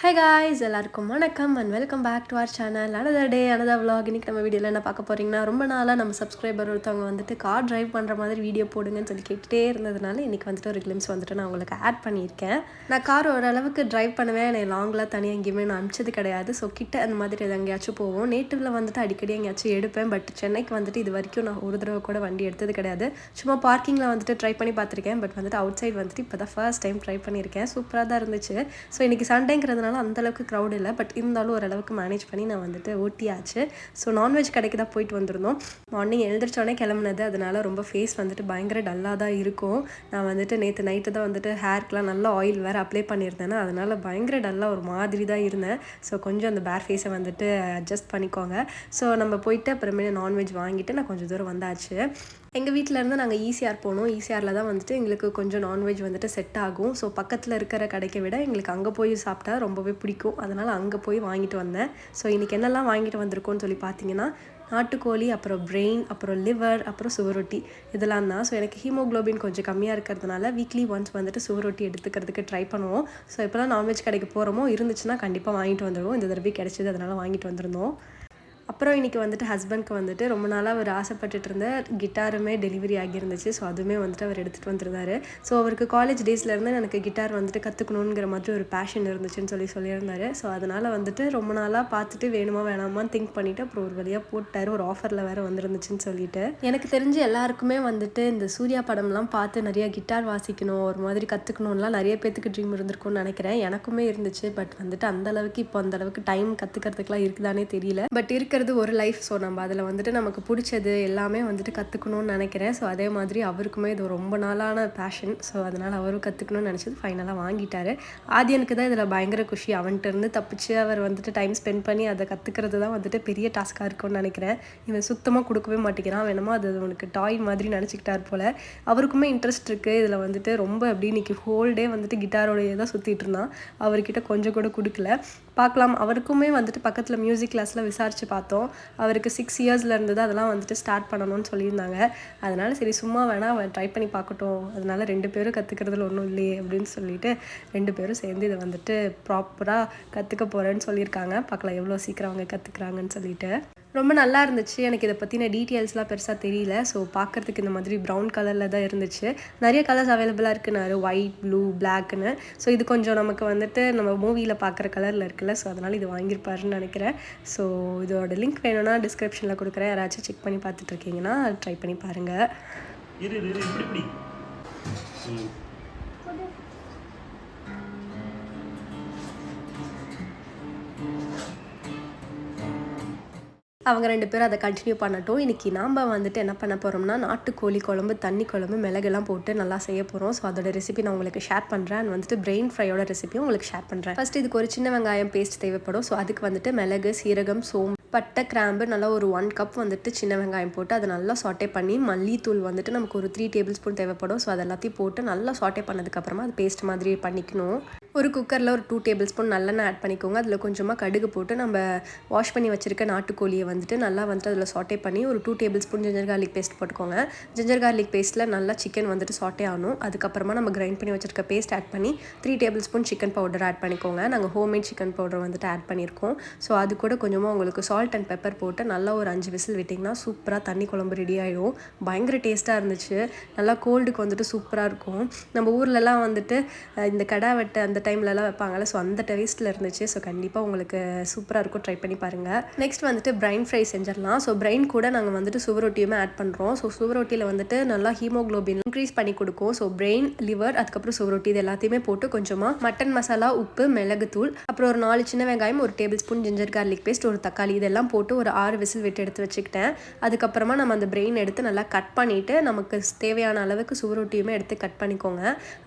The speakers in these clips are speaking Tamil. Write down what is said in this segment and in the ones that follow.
Hi guys, எல்லாருக்கும் வணக்கம் and welcome back to our channel. Another day, another vlog. இன்னைக்கு நம்ம வீடியோவில் என்ன பார்க்க போறீங்கன்னா, ரொம்ப நாளாக நம்ம சப்ஸ்கிரைபர் ஒருத்தவங்க வந்துட்டு கார் டிரைவ் பண்ணுற மாதிரி வீடியோ போடுங்கன்னு சொல்லி கேட்டுகிட்டே இருந்ததுனால இன்னைக்கு வந்துட்டு ஒரு கிளிம்ஸ் வந்துட்டு நான் உங்களுக்கு ஆட் பண்ணியிருக்கேன். நான் கார் ஓரளவுக்கு டிரைவ் பண்ணுவேன், என்னை லாங்கில் தனியாக எங்கேயுமே நான் அனுப்பிச்சது கிடையாது. ஸோ கிட்ட அந்த மாதிரி எங்கேயாச்சும் போவோம். நேட்டிவில் வந்துட்டு அடிக்கடி எங்கேயாச்சும் எடுப்பேன். பட் சென்னைக்கு வந்துட்டு இது வரைக்கும் நான் ஒரு தடவை கூட வண்டி எடுத்தது கிடையாது. சும்மா பார்க்கிங்கில் வந்துட்டு ட்ரை பண்ணி பார்த்துருக்கேன். பட் வந்துட்டு அவுட் சைட் வந்துட்டு இப்போ தான் ஃபர்ஸ்ட் டைம் ட்ரை பண்ணியிருக்கேன். சூப்பராக தான் இருந்துச்சு. ஸோ இன்றைக்கி சண்டேங்கிறதுனால அந்தளவுக்கு க்ரௌட் இல்லை. பட் இருந்தாலும் ஓரளவுக்கு மேனேஜ் பண்ணி நான் வந்துட்டு ஓட்டியாச்சு. ஸோ நான்வெஜ் கடைக்கு தான் போயிட்டு வந்திருந்தோம். மார்னிங் எழுந்திரிச்சோடனே கிளம்புனது, அதனால ரொம்ப ஃபேஸ் வந்துட்டு பயங்கர டல்லாக தான் இருக்கும். நான் வந்துட்டு நேற்று நைட்டு தான் வந்துட்டு ஹேர்க்கெலாம் நல்லா ஆயில் வேறு அப்ளை பண்ணியிருந்தேன்னா அதனால் பயங்கர டல்லாக ஒரு மாதிரி தான் இருந்தேன். ஸோ கொஞ்சம் அந்த பேர் ஃபேஸை வந்துட்டு அட்ஜஸ்ட் பண்ணிக்கோங்க. ஸோ நம்ம போயிட்டு அப்புறமே நான்வெஜ் வாங்கிட்டு நான் கொஞ்சம் தூரம் வந்தாச்சு. எங்கள் வீட்டிலேருந்து நாங்கள் ஈசிஆர் போனோம். ஈசிஆரில் தான் வந்துட்டு எங்களுக்கு கொஞ்சம் நான்வெஜ் வந்துட்டு செட் ஆகும். ஸோ பக்கத்தில் இருக்கிற கடையை விட எங்களுக்கு அங்கே போய் சாப்பிட்டா ரொம்பவே பிடிக்கும். அதனால் அங்கே போய் வாங்கிட்டு வந்தேன். ஸோ இன்றைக்கி என்னெல்லாம் வாங்கிட்டு வந்திருக்கோன்னு சொல்லி பார்த்தீங்கன்னா, நாட்டுக்கோழி, அப்புறம் பிரெயின், அப்புறம் லிவர், அப்புறம் சுவரொட்டி இதெல்லாம் தான். ஸோ எனக்கு ஹீமோக்ளோபின் கொஞ்சம் கம்மியாக இருக்கிறதுனால வீக்லி ஒன்ஸ் வந்துட்டு சுவரொட்டி எடுத்துக்கிறதுக்கு ட்ரை பண்ணுவோம். ஸோ இப்போலாம் நான்வெஜ் கடைக்கு போகிறோமோ இருந்துச்சுன்னா கண்டிப்பாக வாங்கிட்டு வந்துடுவோம். இந்த தடவை கிடச்சிது, அதனால் வாங்கிட்டு வந்திருந்தோம். அப்புறம் இன்றைக்கி வந்துட்டு ஹஸ்பண்ட்க்கு வந்துட்டு ரொம்ப நாளாக அவர் ஆசைப்பட்டுட்டு இருந்த கிட்டாருமே டெலிவரி ஆகியிருந்துச்சு. ஸோ அதுவுமே வந்துட்டு அவர் எடுத்துகிட்டு வந்துருந்தார். ஸோ அவருக்கு காலேஜ் டேஸ்லேருந்து எனக்கு கிட்டார் வந்துட்டு கற்றுக்கணுங்கிற மாதிரி ஒரு பேஷன் இருந்துச்சுன்னு சொல்லியிருந்தார். ஸோ அதனால் வந்துட்டு ரொம்ப நாளாக பார்த்துட்டு வேணுமா வேணாமான்னு திங்க் பண்ணிவிட்டு அப்புறம் ஒரு வழியாக போட்டார். ஒரு ஆஃபரில் வேறு வந்துருந்துச்சுன்னு சொல்லிட்டு. எனக்கு தெரிஞ்சு எல்லாருக்குமே வந்துட்டு இந்த சூர்யா படம்லாம் பார்த்து நிறையா கிட்டார் வாசிக்கணும், ஒரு மாதிரி கற்றுக்கணும்லாம் நிறைய பேத்துக்கு ட்ரீம் இருந்திருக்கும்னு நினைக்கிறேன். எனக்குமே இருந்துச்சு. பட் வந்துட்டு அந்தளவுக்கு இப்போ அந்தளவுக்கு டைம் கற்றுக்கிறதுக்குலாம் இருக்குதானே தெரியல. பட் இருக்கிறது ஒரு லைஃப். ஸோ நம்ம அதில் வந்துட்டு நமக்கு பிடிச்சது எல்லாமே வந்துட்டு கற்றுக்கணும்னு நினைக்கிறேன். ஸோ அதே மாதிரி அவருக்குமே இது ரொம்ப நாளான பேஷன். ஸோ அதனால் அவரும் கற்றுக்கணும்னு நினச்சது ஃபைனலாக வாங்கிட்டார். ஆதியனுக்கு தான் இதில் பயங்கர குஷி. அவன்கிட்ட இருந்து தப்பிச்சு அவர் வந்துட்டு டைம் ஸ்பெண்ட் பண்ணி அதை கற்றுக்கிறது தான் வந்துட்டு பெரிய டாஸ்க்காக இருக்கும்னு நினைக்கிறேன். இவன் சுத்தமாக கொடுக்கவே மாட்டேங்கிறான். வேணுமோ அது அவனுக்கு டாய் மாதிரி நினச்சிக்கிட்டார் போல். அவருக்குமே இன்ட்ரெஸ்ட் இருக்குது இதில் வந்துட்டு. ரொம்ப அப்படி இன்றைக்கி ஹோல் டே வந்துட்டு கிட்டாரோடையே தான் சுற்றிட்டு இருந்தான். அவர்கிட்ட கொஞ்சம் கூட கொடுக்கல. பார்க்கலாம். அவருக்குமே வந்துட்டு பக்கத்தில் மியூசிக் கிளாஸில் விசாரித்து பார்த்தோம். அவருக்கு 6 இயர்ஸில் இருந்தது அதெல்லாம் வந்துட்டு ஸ்டார்ட் பண்ணணும்னு சொல்லியிருந்தாங்க. அதனால் சரி சும்மா வேணால் அவன் ட்ரை பண்ணி பார்க்கட்டும், அதனால் 2 பேரும் கற்றுக்கிறதுல ஒன்றும் இல்லையே அப்படின்னு சொல்லிட்டு 2 பேரும் சேர்ந்து இதை வந்துட்டு ப்ராப்பராக கற்றுக்க போகிறேன்னு சொல்லியிருக்காங்க. பார்க்கலாம் எவ்வளோ சீக்கிரம் அவங்க கற்றுக்குறாங்கன்னு சொல்லிட்டு. ரொம்ப நல்லா இருந்துச்சு. எனக்கு இதை பற்றின டீட்டெயில்ஸ்லாம் பெருசாக தெரியல. ஸோ பார்க்குறதுக்கு இந்த மாதிரி ப்ரௌன் கலரில் தான் இருந்துச்சு. நிறைய கலர்ஸ் அவைலபிளாக இருக்குனாரு, ஒயிட், ப்ளூ, பிளாக்னு. ஸோ இது கொஞ்சம் நமக்கு வந்துட்டு நம்ம மூவியில் பார்க்குற கலரில் இருக்குல்ல. ஸோ அதனால் இது வாங்கியிருப்பாருன்னு நினைக்கிறேன். ஸோ இதோட லிங்க் வேணும்னா டிஸ்கிரிப்ஷனில் கொடுக்குறேன். யாராச்சும் செக் பண்ணி பார்த்துட்ருக்கீங்கன்னா ட்ரை பண்ணி பாருங்கள். அவங்க 2 பேரும் அதை கண்டினியூ பண்ணட்டும். இன்றைக்கி நாம் வந்துட்டு என்ன பண்ண போகிறோம்னா, நாட்டுக்கோழி குழம்பு, தண்ணி குழம்பு, மிளகெல்லாம் போட்டு நல்லா செய்ய போகிறோம். ஸோ அதோட ரெசிபி நான் உங்களுக்கு ஷேர் பண்ணுறேன். அண்ட் வந்துட்டு பிரெயின் ஃப்ரையோட ரெசிபியும் உங்களுக்கு ஷேர் பண்ணுறேன். ஃபஸ்ட்டு இதுக்கு ஒரு சின்ன வெங்காயம் பேஸ்ட் தேவைப்படும். ஸோ அதுக்கு வந்துட்டு மிளகு, சீரகம், சோம்பு, பட்டை, கிராம்பு நல்லா ஒரு 1 கப் வந்துட்டு சின்ன வெங்காயம் போட்டு அதை நல்லா சாட்டே பண்ணி, மல்லித்தூள் வந்துட்டு நமக்கு ஒரு 3 டேபிள் ஸ்பூன் தேவைப்படும். ஸோ அது எல்லாத்தையும் போட்டு நல்லா சாட்டே பண்ணதுக்கப்புறமா அது பேஸ்ட் மாதிரி பண்ணிக்கணும். ஒரு குக்கரில் ஒரு 2 டேபிள் ஸ்பூன் நல்லெண்ணெய் ஆட் பண்ணிக்கோங்க. அதில் கொஞ்சமாக கடுகு போட்டு நம்ம வாஷ் பண்ணி வச்சுருக்க நாட்டுக்கோழியை வந்துட்டு நல்லா வந்துட்டு அதில் சாட்டே பண்ணி ஒரு 2 table spoon ginger garlic paste போட்டுக்கோங்க. ஜிஞ்சர் கார்லிக் பேஸ்ட்டில் நல்லா சிக்கன் வந்துட்டு சாட்டே ஆகணும். அதுக்கப்புறமா நம்ம கிரைண்ட் பண்ணி வச்சுருக்க பேஸ்ட் ஆட் பண்ணி 3 table spoon chicken powder add பண்ணிக்கோங்க. நாங்கள் ஹோம்மேட் சிக்கன் பவுடர் வந்துட்டு ஆட் பண்ணியிருக்கோம். ஸோ அது கூட கொஞ்சமாக உங்களுக்கு சால்ட் அண்ட் பெப்பர் போட்டு நல்லா ஒரு 5 விசில் விட்டிங்கன்னா சூப்பராக தண்ணி குழம்பு ரெடி ஆகிடும். பயங்கர டேஸ்ட்டாக இருந்துச்சு. நல்லா கோல்டுக்கு வந்துட்டு சூப்பராக இருக்கும். நம்ம ஊர்லலாம் வந்துட்டு இந்த கடா வெட்டை அந்த டைம்லலாம் வைப்பாங்கள்ல. ஸோ அந்த டேஸ்ட்டில் இருந்துச்சு. ஸோ கண்டிப்பாக உங்களுக்கு சூப்பராக இருக்கும். ட்ரை பண்ணி பாருங்கள். நெக்ஸ்ட் வந்துட்டு பிரைன் ஃப்ரை செஞ்சிடலாம். ஸோ பிரைன் கூட நாங்கள் வந்துட்டு சுவரொட்டியுமே ஆட் பண்ணுறோம். ஸோ சுவரொட்டியில் வந்துட்டு நல்லா ஹீமோக்ளோபின் இன்க்ரீஸ் பண்ணி கொடுக்கும். ஸோ பிரெயின், லிவர், அதுக்கப்புறம் சுவரொட்டி இது எல்லாத்தையுமே போட்டு கொஞ்சமாக மட்டன் மசாலா, உப்பு, மிளகுத்தூள், அப்புறம் ஒரு 4 சின்ன வெங்காயம், ஒரு table spoon ginger garlic paste, ஒரு தக்காளி இதெல்லாம் போட்டு ஒரு 6 விசில் விட்டு எடுத்து வச்சுக்கிட்டேன். அதுக்கப்புறமா நம்ம அந்த பிரெயின் எடுத்து நல்லா கட் பண்ணிவிட்டு நமக்கு தேவையான அளவுக்கு சுவரொட்டியுமே எடுத்து கட் பண்ணிக்கோங்க.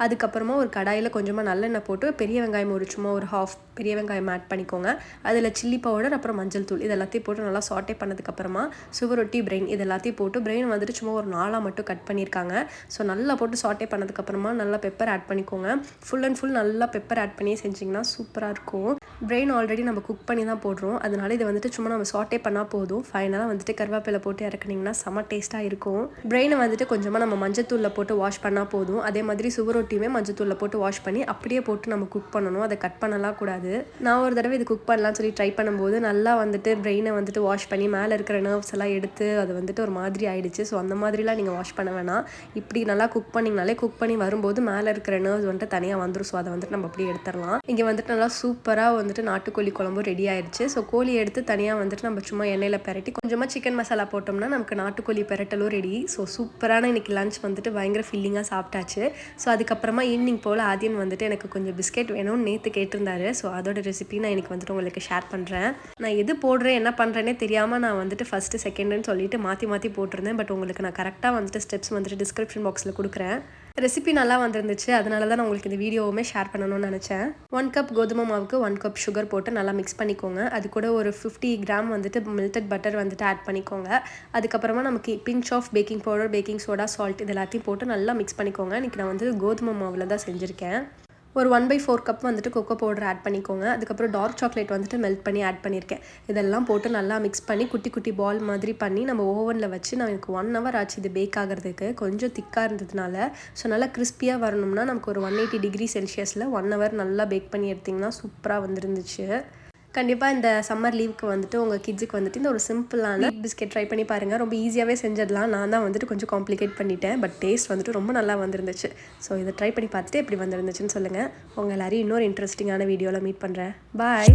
அதுக்கப்புறமா ஒரு கடாயில் கொஞ்சமாக நல்லெண்ணெய் போட்டு பெரிய வெங்காயம் ஒரு சும்மா ஒரு ஹாஃப் பெரிய வெங்காயம் ஆட் பண்ணிக்கோங்க. அதில் சில்லி பவுடர், அப்புறம் மஞ்சள் தூள் இது எல்லாத்தையும் போட்டு நல்லா சாட்டே பண்ணதுக்கப்புறமா சுவரொட்டி, பிரெயின் இது எல்லாத்தையும் போட்டு பிரெயின் வந்துட்டு சும்மா ஒரு 4 மட்டும் கட் பண்ணியிருக்காங்க. ஸோ நல்லா போட்டு சாட்டே பண்ணதுக்கப்புறமா நல்லா பெப்பர் ஆட் பண்ணிக்கோங்க. ஃபுல் அண்ட் ஃபுல் நல்லா பெப்பர் ஆட் பண்ணி செஞ்சிங்கன்னா சூப்பராக இருக்கும். பிரெயின் ஆல்ரெடி நம்ம குக் பண்ணி தான் போடுறோம். அதனால இதை வந்துட்டு சும்மா நம்ம சாட்டே பண்ணால் போதும். ஃபைனலாக வந்துட்டு கருவேப்பிலை போட்டு இறக்குனிங்கன்னா செம்ம டேஸ்ட்டாக இருக்கும். பிரெயினை வந்துட்டு கொஞ்சமாக நம்ம மஞ்சத்தூளில் போட்டு வாஷ் பண்ணால் போதும். அதே மாதிரி சுவரொட்டியுமே மஞ்சத்தூளில் போட்டு வாஷ் பண்ணி அப்படியே போட்டு நம்ம குக் பண்ணணும், அதை கட் பண்ணலாம் கூடாது. நான் ஒரு தடவை இது குக் பண்ணலாம்னு சொல்லி ட்ரை பண்ணும்போது நல்லா வந்துட்டு பிரெயினை வந்துட்டு வாஷ் பண்ணி மேலே இருக்கிற நர்வ்ஸ் எல்லாம் எடுத்து அது வந்துட்டு ஒரு மாதிரி ஆயிடுச்சு. ஸோ அந்த மாதிரிலாம் நீங்கள் வாஷ் பண்ண வேணாம். இப்படி நல்லா குக் பண்ணிங்கனாலே குக் பண்ணி வரும்போது மேலே இருக்கிற நர்வ்ஸ் வந்துட்டு தனியாக வந்துடும். ஸோ அதை வந்துட்டு நம்ம அப்படியே எடுத்துடலாம். இங்கே வந்துட்டு நல்லா சூப்பராக வந்துட்டு நாட்டுக்கோழி குழம்பு ரெடி ஆயிடுச்சு. ஸோ கோழி எடுத்து தனியாக வந்துட்டு நம்ம சும்மா எண்ணெயில் பெரட்டி கொஞ்சமாக சிக்கன் மசாலா போட்டோம்னா நமக்கு நாட்டுக்கோழி பெரட்டலும் ரெடி. ஸோ சூப்பரான இன்றைக்கி லஞ்ச் வந்துட்டு பயங்கர ஃபில்லிங்காக சாப்பிட்டாச்சு. ஸோ அதுக்கப்புறமா ஈவினிங் போல் ஆதியன் வந்துட்டு எனக்கு கொஞ்சம் பிஸ்கெட் வேணும்னு நேற்று கேட்டிருந்தாரு. ஸோ அதோட ரெசிபி நான் இன்றைக்கி வந்துட்டு உங்களுக்கு ஷேர் பண்ணுறேன். நான் எது போடுறேன் என்ன பண்ணுறேனே தெரியாமல் நான் வந்துட்டு ஃபஸ்ட்டு செகண்டுன்னு சொல்லிட்டு மாற்றி போட்டிருந்தேன். பட் உங்களுக்கு நான் கரெக்டாக வந்துட்டு ஸ்டெப்ஸ் வந்துட்டு டிஸ்கிரிப்ஷன் பாக்ஸில் கொடுக்குறேன். ரெசிபி நல்லா வந்துருந்துச்சு. அதனால தான் நான் உங்களுக்கு இந்த வீடியோவுமே ஷேர் பண்ணணும்னு நினச்சேன். 1 கப் கோதுமை மாவுக்கு 1 கப் சுகர் போட்டு நல்லா மிக்ஸ் பண்ணிக்கோங்க. அது கூட ஒரு 50 கிராம் வந்துட்டு மெல்டட் பட்டர் வந்துட்டு ஆட் பண்ணிக்கோங்க. அதுக்கப்புறமா நமக்கு pinch of baking powder, baking soda, salt இது எல்லாத்தையும் போட்டு நல்லா மிக்ஸ் பண்ணிக்கோங்க. இன்றைக்கி நான் வந்து கோதுமை மாவில் தான் செஞ்சுருக்கேன். ஒரு 1/4 கப் வந்துட்டு கொக்கோ பவுடர் ஆட் பண்ணிக்கோங்க. அதுக்கப்புறம் டார்க் சாக்லேட் வந்துட்டு மெல்ட் பண்ணி ஆட் பண்ணியிருக்கேன். இதெல்லாம் போட்டு நல்லா மிக்ஸ் பண்ணி குட்டி குட்டி பால் மாதிரி பண்ணி நம்ம ஓவனில் வச்சு நான் எனக்கு 1 hour ஆச்சு இது பேக் ஆகிறதுக்கு. கொஞ்சம் திக்காக இருந்ததுனால ஸோ நல்லா கிறிஸ்பியாக வரணும்னா நமக்கு ஒரு 180 டிகிரி செல்சியஸில் 1 hour நல்லா பேக் பண்ணி எடுத்திங்கன்னா சூப்பராக வந்துருந்துச்சு. கண்டிப்பாக இந்த சம்மர் லீவுக்கு வந்துட்டு உங்கள் கிட்ஸுக்கு வந்துட்டு இந்த ஒரு சிம்பிளான பிஸ்கெட் ட்ரை பண்ணி பாருங்கள். ரொம்ப ஈஸியாகவே செஞ்சிடலாம். நான் தான் வந்துட்டு கொஞ்சம் காம்ப்ளிகேட் பண்ணிட்டேன். பட் டேஸ்ட் வந்துட்டு ரொம்ப நல்லா வந்துருந்துச்சு. ஸோ இதை ட்ரை பண்ணி பார்த்துட்டு எப்படி வந்துருந்துச்சுன்னு சொல்லுங்கள். உங்கள் எல்லாரையும் இன்னொரு இன்ட்ரெஸ்டிங்கான வீடியோவில் மீட் பண்ணுறேன். பாய்.